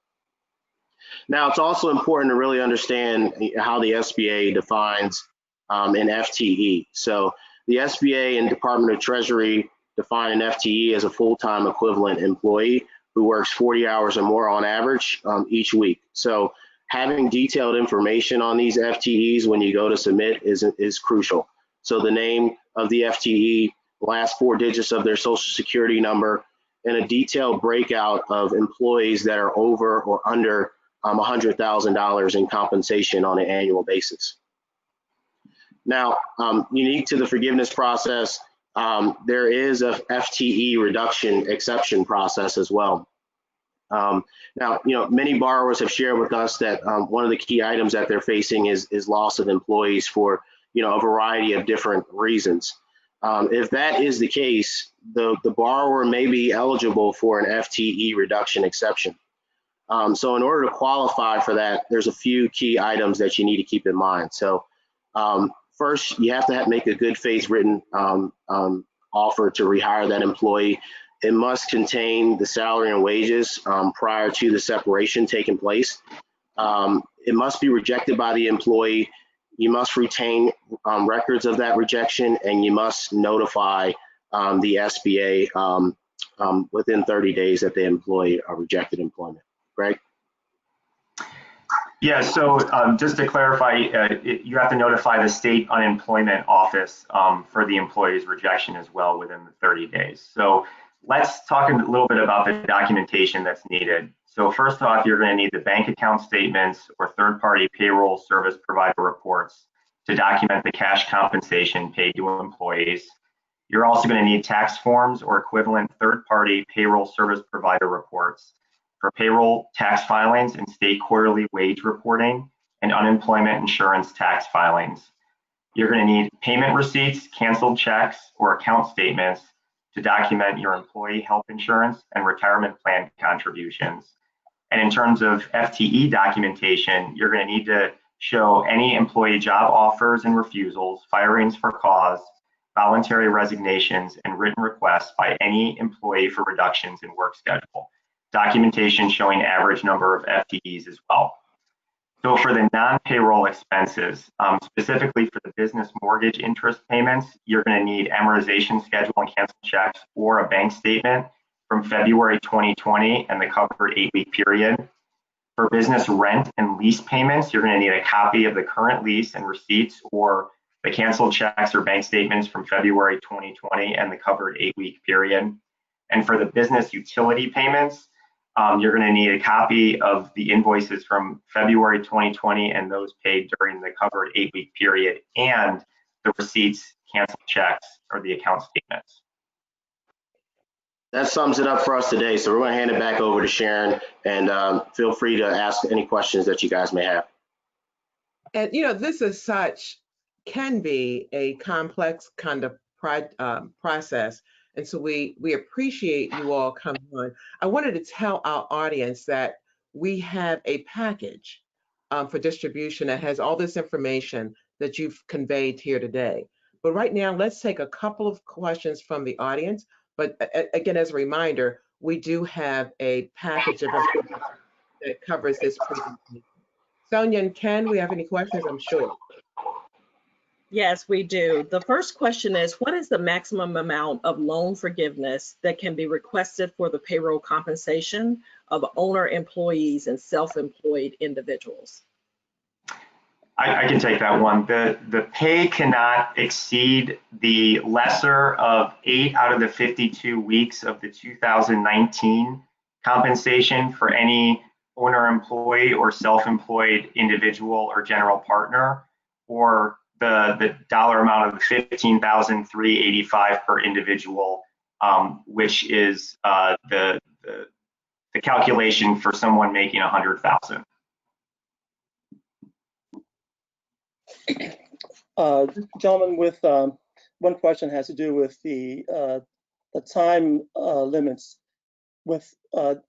Now, it's also important to really understand how the SBA defines an FTE. So the SBA and Department of Treasury define an FTE as a full-time equivalent employee who works 40 hours or more on average each week. So having detailed information on these FTEs when you go to submit is crucial. So the name of the FTE, last 4 digits of their social security number, and a detailed breakout of employees that are over or under $100,000 in compensation on an annual basis. Now, unique to the forgiveness process, there is a FTE reduction exception process as well. Now, many borrowers have shared with us that one of the key items that they're facing is loss of employees for a variety of different reasons. If that is the case, the borrower may be eligible for an FTE reduction exception. So in order to qualify for that, there's a few key items that you need to keep in mind. So first, you have to make a good faith written offer to rehire that employee. It must contain the salary and wages prior to the separation taking place. It must be rejected by the employee. You must retain records of that rejection, and you must notify the SBA within 30 days that the employee rejected employment. Greg? Yeah, so just to clarify, you have to notify the state unemployment office for the employee's rejection as well within the 30 days. So let's talk a little bit about the documentation that's needed. So first off, you're going to need the bank account statements or third-party payroll service provider reports to document the cash compensation paid to employees. You're also going to need tax forms or equivalent third-party payroll service provider reports for payroll tax filings and state quarterly wage reporting and unemployment insurance tax filings. You're going to need payment receipts, canceled checks, or account statements to document your employee health insurance and retirement plan contributions. And in terms of FTE documentation, you're going to need to show any employee job offers and refusals, firings for cause, voluntary resignations, and written requests by any employee for reductions in work schedule. Documentation showing average number of FTEs as well. So for the non-payroll expenses, specifically for the business mortgage interest payments, you're going to need amortization schedule and cancel checks or a bank statement from February 2020 and the covered 8-week period. For business rent and lease payments, you're going to need a copy of the current lease and receipts or the canceled checks or bank statements from February 2020 and the covered 8-week period. And for the business utility payments, you're going to need a copy of the invoices from February 2020 and those paid during the covered 8-week period, and the receipts, canceled checks, or the account statements. That sums it up for us today. So we're going to hand it back over to Sharon, and feel free to ask any questions that you guys may have. And this is can be a complex kind of process. And so we appreciate you all coming on. I wanted to tell our audience that we have a package for distribution that has all this information that you've conveyed here today. But right now, let's take a couple of questions from the audience. But again, as a reminder, we do have a package of information that covers this presentation. Sonia and Ken, we have any questions? I'm sure. Yes, we do. The first question is, what is the maximum amount of loan forgiveness that can be requested for the payroll compensation of owner employees and self-employed individuals? I can take that one. The pay cannot exceed the lesser of 8 out of the 52 weeks of the 2019 compensation for any owner employee or self-employed individual or general partner, or the dollar amount of $15,385 per individual, which is the calculation for someone making $100,000. Gentlemen, with one question has to do with the time limits. With the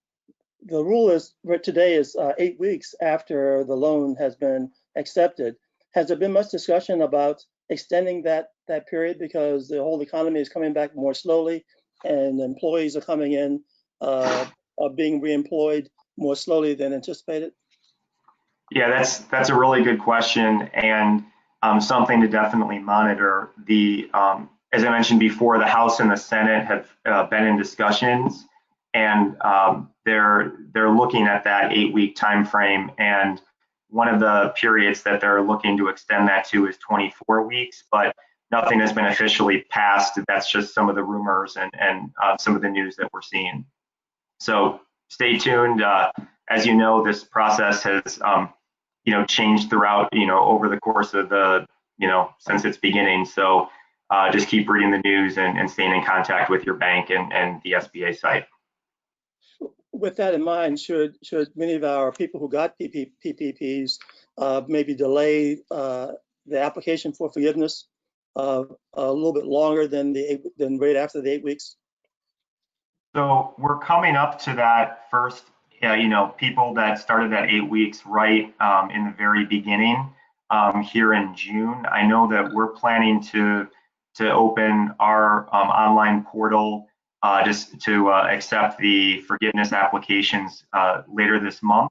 rule is today is 8 weeks after the loan has been accepted. Has there been much discussion about extending that period because the whole economy is coming back more slowly and employees are coming in, are being reemployed more slowly than anticipated? Yeah, that's a really good question, and something to definitely monitor. As I mentioned before, the House and the Senate have been in discussions, and they're looking at that 8-week time frame. And one of the periods that they're looking to extend that to is 24 weeks, but nothing has been officially passed. That's just some of the rumors and some of the news that we're seeing. So stay tuned. As you know, this process has changed throughout, over the course of since its beginning. So just keep reading the news and staying in contact with your bank and the SBA site. With that in mind, should many of our people who got PPPs maybe delay the application for forgiveness a little bit longer than right after the 8 weeks? So we're coming up to that first, people that started that 8 weeks right in the very beginning here in June. I know that we're planning to open our online portal just to accept the forgiveness applications later this month.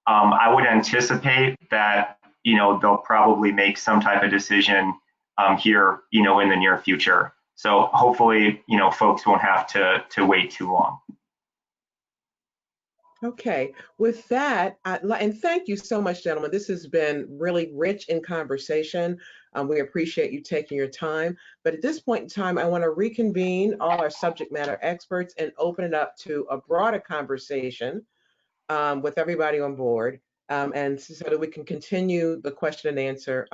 I would anticipate that they'll probably make some type of decision here in the near future. So hopefully folks won't have to wait too long. Okay, with that, and thank you so much, gentlemen. This has been really rich in conversation. We appreciate you taking your time. But at this point in time, I want to reconvene all our subject matter experts and open it up to a broader conversation with everybody on board, and so that we can continue the question and answer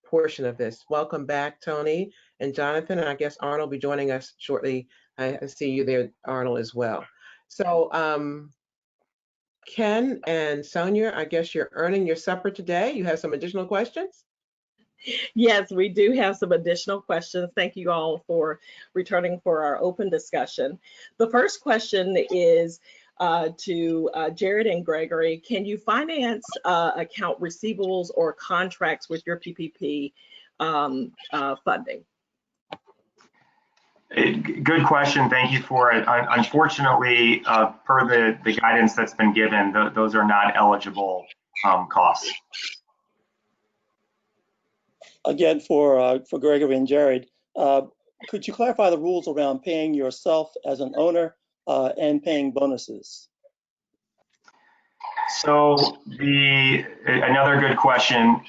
portion of this. Welcome back, Tony and Jonathan, and I guess Arnold will be joining us shortly. I see you there, Arnold, as well. So Ken and Sonia, I guess you're earning your supper today. You have some additional questions? Yes, we do have some additional questions. Thank you all for returning for our open discussion. The first question is to Jared and Gregory. Can you finance account receivables or contracts with your PPP funding? Good question. Thank you for it. Unfortunately, per the guidance that's been given, those are not eligible costs. Again, for Gregory and Jared, could you clarify the rules around paying yourself as an owner and paying bonuses? So another good question.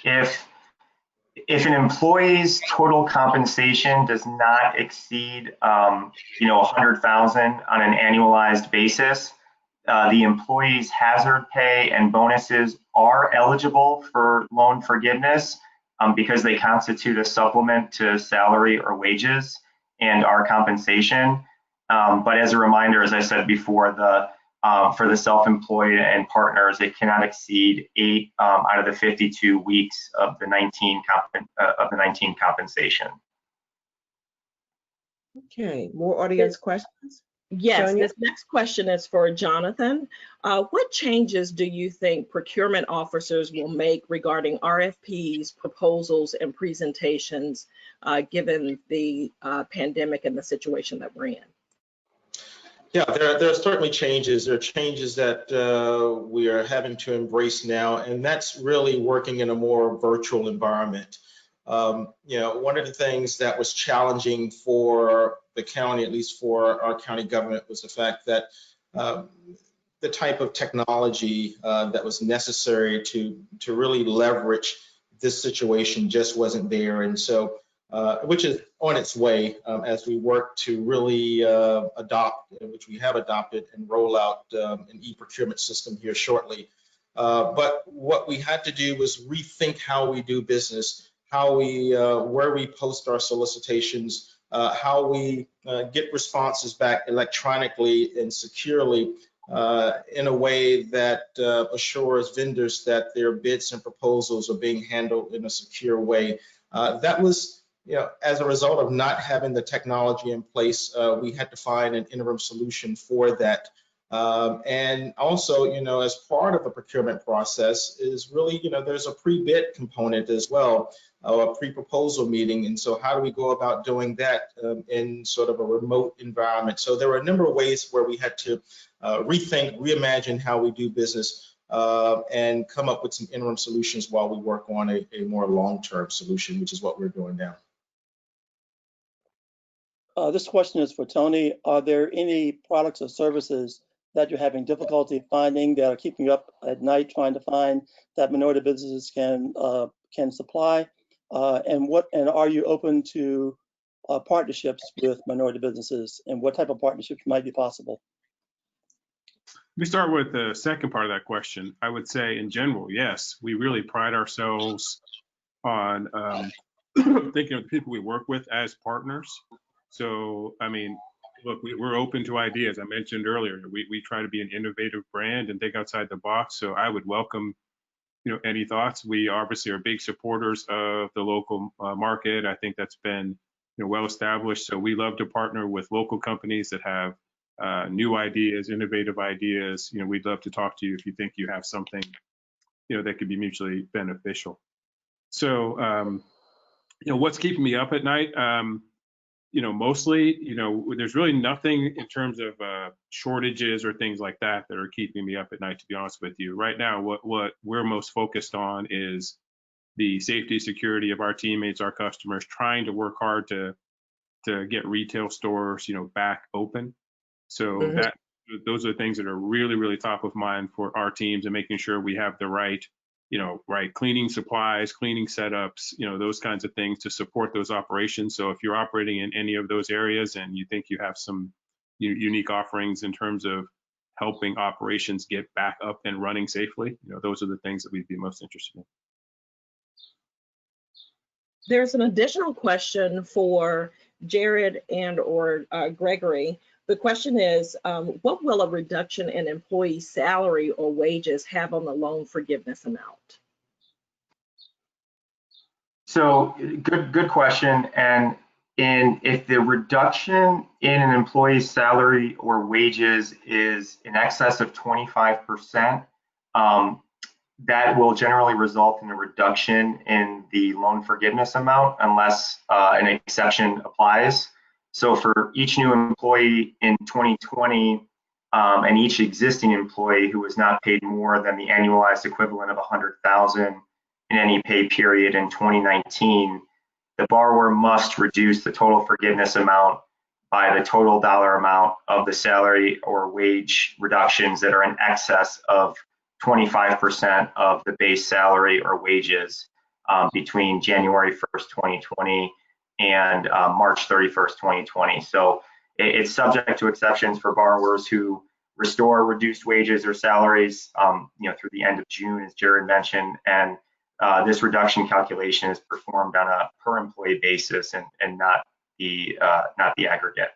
If an employee's total compensation does not exceed, 100,000 on an annualized basis, the employee's hazard pay and bonuses are eligible for loan forgiveness because they constitute a supplement to salary or wages and our compensation. But as a reminder, as I said before, for the self-employed and partners, it cannot exceed 8 out of the 52 weeks of the 19 compensation. Okay, more audience questions? Yes, Sonia? this next question is for Jonathan. What changes do you think procurement officers will make regarding RFPs, proposals, and presentations given the pandemic and the situation that we're in? Yeah, there are certainly changes. There are changes that we are having to embrace now, and that's really working in a more virtual environment. One of the things that was challenging for the county, at least for our county government, was the fact that the type of technology that was necessary to really leverage this situation just wasn't there. And so, which is on its way as we work to really adopt, which we have adopted and roll out an e-procurement system here shortly. But what we had to do was rethink how we do business, how we, where we post our solicitations, how we get responses back electronically and securely in a way that assures vendors that their bids and proposals are being handled in a secure way. That was, as a result of not having the technology in place, we had to find an interim solution for that. And also, as part of the procurement process is really, there's a pre-bid component as well, a pre-proposal meeting. And so how do we go about doing that in sort of a remote environment? So there were a number of ways where we had to rethink, reimagine how we do business and come up with some interim solutions while we work on a more long-term solution, which is what we're doing now. This question is for Tony. Are there any products or services that you're having difficulty finding that are keeping you up at night trying to find that minority businesses can supply? And are you open to partnerships with minority businesses, and what type of partnerships might be possible? Let me start with the second part of that question. I would say in general, yes, we really pride ourselves on thinking of the people we work with as partners. So, I mean, look, we're open to ideas. I mentioned earlier, we try to be an innovative brand and think outside the box. So I would welcome, any thoughts. We obviously are big supporters of the local market. I think that's been, well established. So we love to partner with local companies that have new ideas, innovative ideas. We'd love to talk to you if you think you have something, that could be mutually beneficial. So, what's keeping me up at night? Mostly, there's really nothing in terms of shortages or things like that that are keeping me up at night, to be honest with you. Right now, what we're most focused on is the safety, security of our teammates, our customers, trying to work hard to get retail stores, back open. So those are the things that are really, really top of mind for our teams, and making sure we have the right, right cleaning supplies, cleaning setups, those kinds of things to support those operations. So if you're operating in any of those areas and you think you have some unique offerings in terms of helping operations get back up and running safely, those are the things that we'd be most interested in. There's an additional question for Jared and or Gregory. The question is, what will a reduction in employee salary or wages have on the loan forgiveness amount? So good question. And if the reduction in an employee's salary or wages is in excess of 25%, that will generally result in a reduction in the loan forgiveness amount unless an exception applies. So for each new employee in 2020 and each existing employee who was not paid more than the annualized equivalent of $100,000 in any pay period in 2019, the borrower must reduce the total forgiveness amount by the total dollar amount of the salary or wage reductions that are in excess of 25% of the base salary or wages between January 1st, 2020 and March 31st, 2020. So it's subject to exceptions for borrowers who restore reduced wages or salaries through the end of June, as Jared mentioned, and this reduction calculation is performed on a per employee basis and not the aggregate.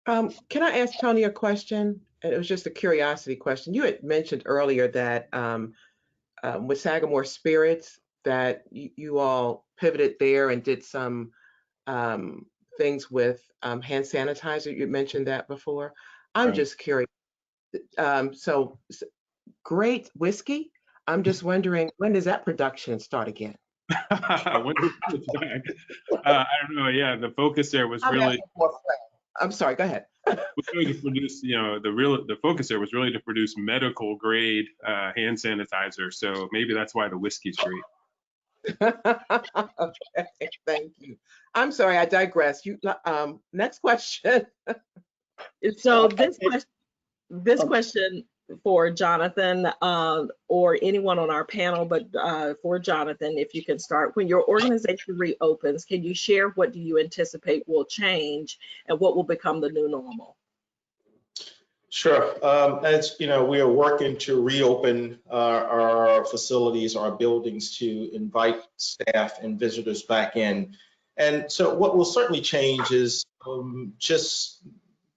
Can I ask Tony a question? It was just a curiosity question. You had mentioned earlier that with Sagamore Spirits that you all pivoted there and did some things with hand sanitizer. You mentioned that before. I'm just curious. So great whiskey. I'm just wondering, when does that production start again? I don't know. Yeah, the focus there was really. I'm sorry. Go ahead. Was really to produce, the focus there was really to produce medical grade hand sanitizer. So maybe that's why the whiskey's great. Okay, thank you. I'm sorry, I digress. You next question. So this question for Jonathan or anyone on our panel, but for Jonathan, if you can start. When your organization reopens, can you share what do you anticipate will change and what will become the new normal? Sure. As you know, we are working to reopen our facilities, our buildings, to invite staff and visitors back in. And so what will certainly change is just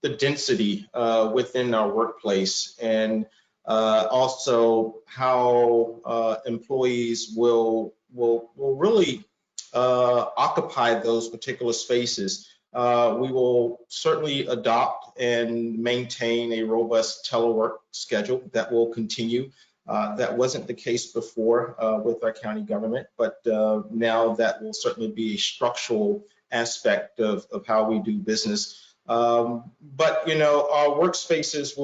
the density within our workplace, and also how employees will really occupy those particular spaces. We will certainly adopt and maintain a robust telework schedule that will continue. That wasn't the case before with our county government, but now that will certainly be a structural aspect of how we do business. But our workspaces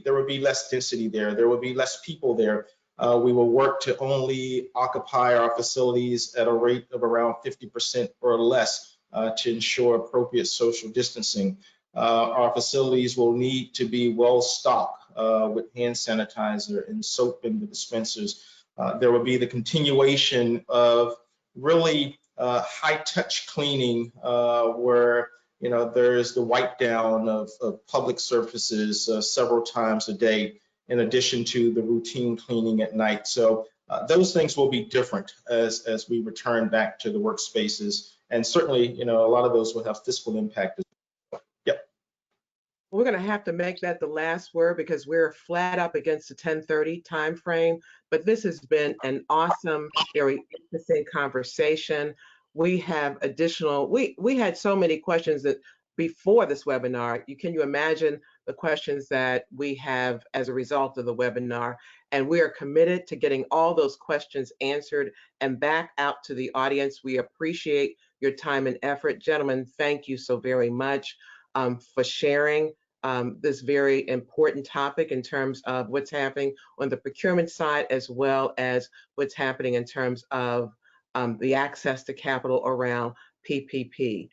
there will be less density there. There will be less people there. We will work to only occupy our facilities at a rate of around 50% or less to ensure appropriate social distancing. Our facilities will need to be well stocked with hand sanitizer and soap in the dispensers. There will be the continuation of really high-touch cleaning where there's the wipe down of public surfaces several times a day, in addition to the routine cleaning at night. So those things will be different as we return back to the workspaces. And certainly, a lot of those will have fiscal impact as well. Yep. We're going to have to make that the last word because we're flat up against the 10:30 time frame. But this has been an awesome, very interesting conversation. We have we had so many questions that before this webinar. Can you imagine the questions that we have as a result of the webinar? And we are committed to getting all those questions answered and back out to the audience. We appreciate your time and effort. Gentlemen, thank you so very much for sharing this very important topic in terms of what's happening on the procurement side, as well as what's happening in terms of the access to capital around PPP.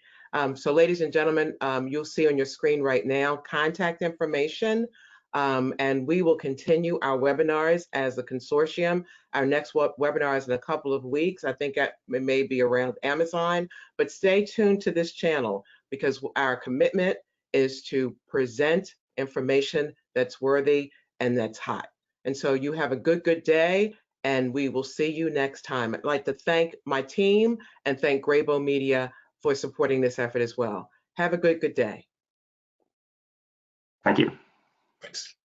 So ladies and gentlemen, you'll see on your screen right now contact information, and we will continue our webinars as a consortium. Our next webinar is in a couple of weeks. I think it may be around Amazon, but stay tuned to this channel because our commitment is to present information that's worthy and that's hot. And so you have a good day, and we will see you next time. I'd like to thank my team and thank Graybo Media for supporting this effort as well. Have a good day. Thank you. Thanks.